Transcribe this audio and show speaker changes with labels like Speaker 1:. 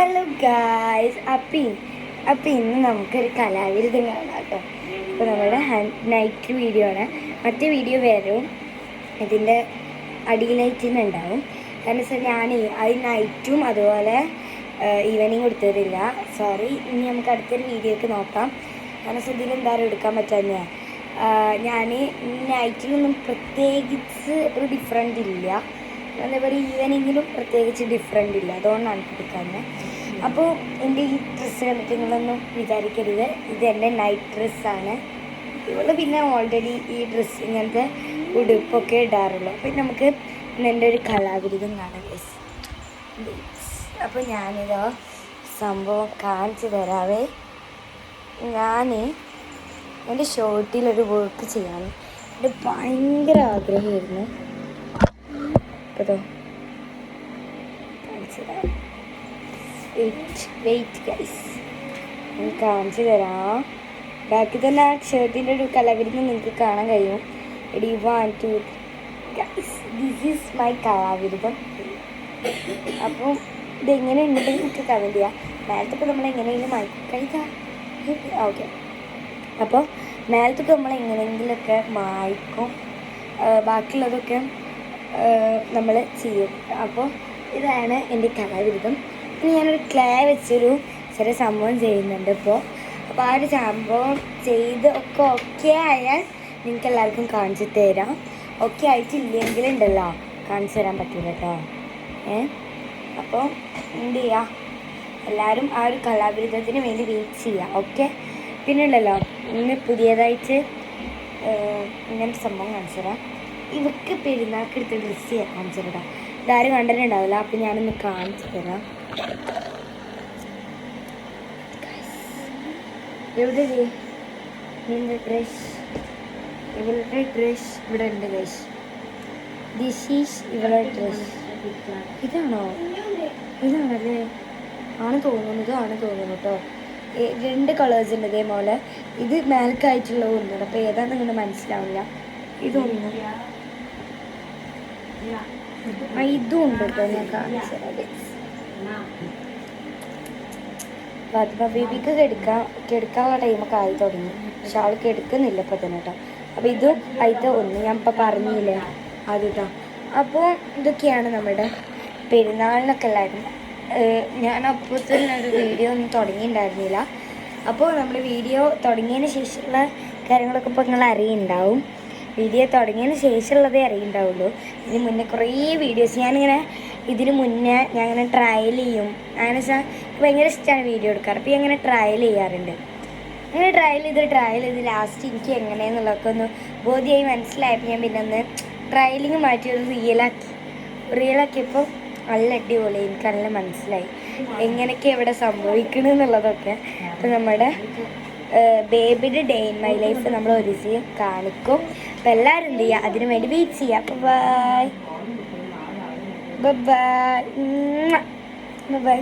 Speaker 1: Hello guys, അപ്പം ഇന്ന് നമുക്കൊരു കലാവിരുദ്ധം കാണാം കേട്ടോ. അപ്പോൾ നമ്മുടെ നൈറ്റ് വീഡിയോ ആണ്. മറ്റേ വീഡിയോ വരും, ഇതിൻ്റെ അടിയിലായിട്ട് തന്നെ ഉണ്ടാവും. കാരണം വെച്ചാൽ ഞാൻ അത് നൈറ്റും അതുപോലെ ഈവനിങ് കൊടുത്തതില്ല. സോറി, ഇനി നമുക്ക് അടുത്തൊരു വീഡിയോയ്ക്ക് നോക്കാം. കാരണം വെച്ചാൽ ഇതിലെന്തായാലും എടുക്കാൻ പറ്റാഞ്ഞ ഞാൻ നൈറ്റിലൊന്നും പ്രത്യേകിച്ച് ഒരു ഡിഫറൻറ്റ് ഇല്ല, അതേപോലെ ഈവനിങ്ങിലും പ്രത്യേകിച്ച് ഡിഫറൻറ്റ് ഇല്ല, അതുകൊണ്ടാണ് എടുക്കുന്നത്. അപ്പോൾ എൻ്റെ ഈ ഡ്രസ്സ് കണ്ടിട്ട് നിങ്ങളൊന്നും വിചാരിക്കരുത്, ഇത് എൻ്റെ നൈറ്റ് ഡ്രസ്സാണ്. ഇവള് പിന്നെ ഓൾറെഡി ഈ ഡ്രസ്സ് ഇങ്ങനത്തെ ഉടുപ്പൊക്കെ ഇടാറുള്ളൂ. അപ്പം നമുക്ക് എൻ്റെ ഒരു കലാവിരുദ്ധം കാണാം. അപ്പോൾ ഞാനിതോ സംഭവം കാണിച്ചു തരാവേ. ഞാൻ എൻ്റെ ഷോർട്ടിലൊരു വർക്ക് ചെയ്യാൻ എൻ്റെ ഭയങ്കര ആഗ്രഹമായിരുന്നു. അപ്പോൾ കാണിച്ചു തരാം. വെയിറ്റ് ഗൈസ്, ഞാൻ കാണിച്ചു തരാം. ബാക്കിൽ തന്നെ ആ ഷർട്ടിൻ്റെ ഒരു കലാവിരുദ്ധം നിങ്ങൾക്ക് കാണാൻ കഴിയും. എടി 1 2 ഗൈസ്, ദിസ് ഈസ് മൈ കലാവിരുദ്ധം. അപ്പോൾ ഇതെങ്ങനെ ഉണ്ടെങ്കിൽ എനിക്ക് കമൻറ്റ് ചെയ്യാം. മേലത്തൊക്കെ നമ്മൾ എങ്ങനെയെങ്കിലും കഴിക്കാം. ഓക്കെ, അപ്പോൾ മേലത്തൊക്കെ നമ്മൾ എങ്ങനെയെങ്കിലുമൊക്കെ മായ്ക്കും, ബാക്കിയുള്ളതൊക്കെ നമ്മൾ ചെയ്യും. അപ്പോൾ ഇതാണ് എൻ്റെ കലാവിരുദ്ധം. ഇനി ഞാനൊരു ക്ലേ വെച്ചൊരു ചെറിയ സംഭവം ചെയ്യുന്നുണ്ട് ഇപ്പോൾ. അപ്പോൾ ആ ഒരു സംഭവം ചെയ്ത് ഒക്കെ ഓക്കെ ആയാൽ നിങ്ങൾക്ക് എല്ലാവർക്കും കാണിച്ചു തരാം. ഓക്കെ ആയിട്ടില്ലെങ്കിലുണ്ടല്ലോ കാണിച്ചു തരാൻ പറ്റില്ല കേട്ടോ. അപ്പോൾ എന്ത് ചെയ്യുക, എല്ലാവരും ആ ഒരു കലാവിരുദ്ധത്തിന് വേണ്ടി വെയിറ്റ് ചെയ്യുക. ഓക്കെ, പിന്നെ ഉണ്ടല്ലോ ഇന്ന് പുതിയതായിട്ട് ഇങ്ങനത്തെ സംഭവം കാണിച്ചു തരാം. ഇവർക്ക് പെരുന്നാൾക്ക് എടുത്ത ഡ്രസ്സ് കാണിച്ചു തരാം. ഇതാരും കണ്ടിട്ടുണ്ടാവില്ല, അപ്പം ഞാനൊന്ന് കാണിച്ചു തരാം. എവിടെ നിന്റെ ഡ്രസ്? ഇവളുടെ ഡ്രസ് ഇവിടെ ഉണ്ട് ഗൈസ്. ദിസ് ഈസ് ഇവളുടെ ഡ്രസ്. ഇതാണോ? ഇതാണല്ലേ? ആണ് തോന്നുന്നു കേട്ടോ. 2 കളേഴ്സ് ഉണ്ട് ഇതേപോലെ. ഇത് മേൽക്കായിട്ടുള്ള ഒന്നുണ്ട്, അപ്പോൾ ഏതാണെന്ന് ഇങ്ങനെ മനസ്സിലാവില്ല. ഇതൊന്നും ഇതും ഉണ്ട് കേട്ടോ. ഞാൻ കാണിച്ചു തരാം. ഫാത്തിമ ബേബിക്ക് കെടുക്കാനുള്ള ടൈമൊക്കെ ആയി തുടങ്ങി, പക്ഷെ ആൾക്ക് എടുക്കുന്നില്ല ഇപ്പോൾ തന്നെ കേട്ടോ. അപ്പോൾ ഇതും അതിൻ്റെ ഒന്ന് ഞാൻ ഇപ്പോൾ പറഞ്ഞില്ലേ ആദ്യട്ടോ. അപ്പോൾ ഇതൊക്കെയാണ് നമ്മുടെ പെരുന്നാളിനൊക്കെ എല്ലാവരും. ഞാൻ അപ്പോൾ തന്നെ ഒരു വീഡിയോ ഒന്നും തുടങ്ങിയിട്ടുണ്ടായിരുന്നില്ല. അപ്പോൾ നമ്മൾ വീഡിയോ തുടങ്ങിയതിന് ശേഷമുള്ള കാര്യങ്ങളൊക്കെ ഇപ്പോൾ നിങ്ങൾ അറിയുന്നുണ്ടാവും. വീഡിയോ തുടങ്ങിയതിന് ശേഷമുള്ളതേ അറിയുന്നുണ്ടാവുള്ളൂ. ഇതിന് മുന്നേ കുറേ വീഡിയോസ് ഞാനിങ്ങനെ ഇതിന് മുന്നേ ഞാൻ ഇങ്ങനെ ട്രയൽ ചെയ്യും. അങ്ങനെ വെച്ചാൽ ഭയങ്കര ഇഷ്ടമാണ് വീഡിയോ എടുക്കാറ്. അപ്പോൾ അങ്ങനെ ട്രയൽ ചെയ്യാറുണ്ട്. അങ്ങനെ ട്രയൽ ചെയ്ത് ലാസ്റ്റ് എനിക്ക് എങ്ങനെയെന്നുള്ളതൊക്കെ ഒന്ന് ബോധ്യമായി മനസ്സിലായപ്പോൾ ഞാൻ പിന്നെ ഒന്ന് ട്രയലിങ് മാറ്റി ഒരു റിയലാക്കിയപ്പോൾ നല്ല അടിപൊളി. എനിക്ക് നല്ല മനസ്സിലായി എങ്ങനെയൊക്കെ ഇവിടെ സംഭവിക്കണമെന്നുള്ളതൊക്കെ. അപ്പോൾ നമ്മുടെ ബേബിയുടെ ഡേ ഇൻ മൈ ലൈഫ് നമ്മൾ ഒരു ദിവസം കാണിക്കും. അപ്പോൾ എല്ലാവരും എന്ത് ചെയ്യുക, അതിനു വേണ്ടി വെയിറ്റ് ചെയ്യുക. Bye bye bye.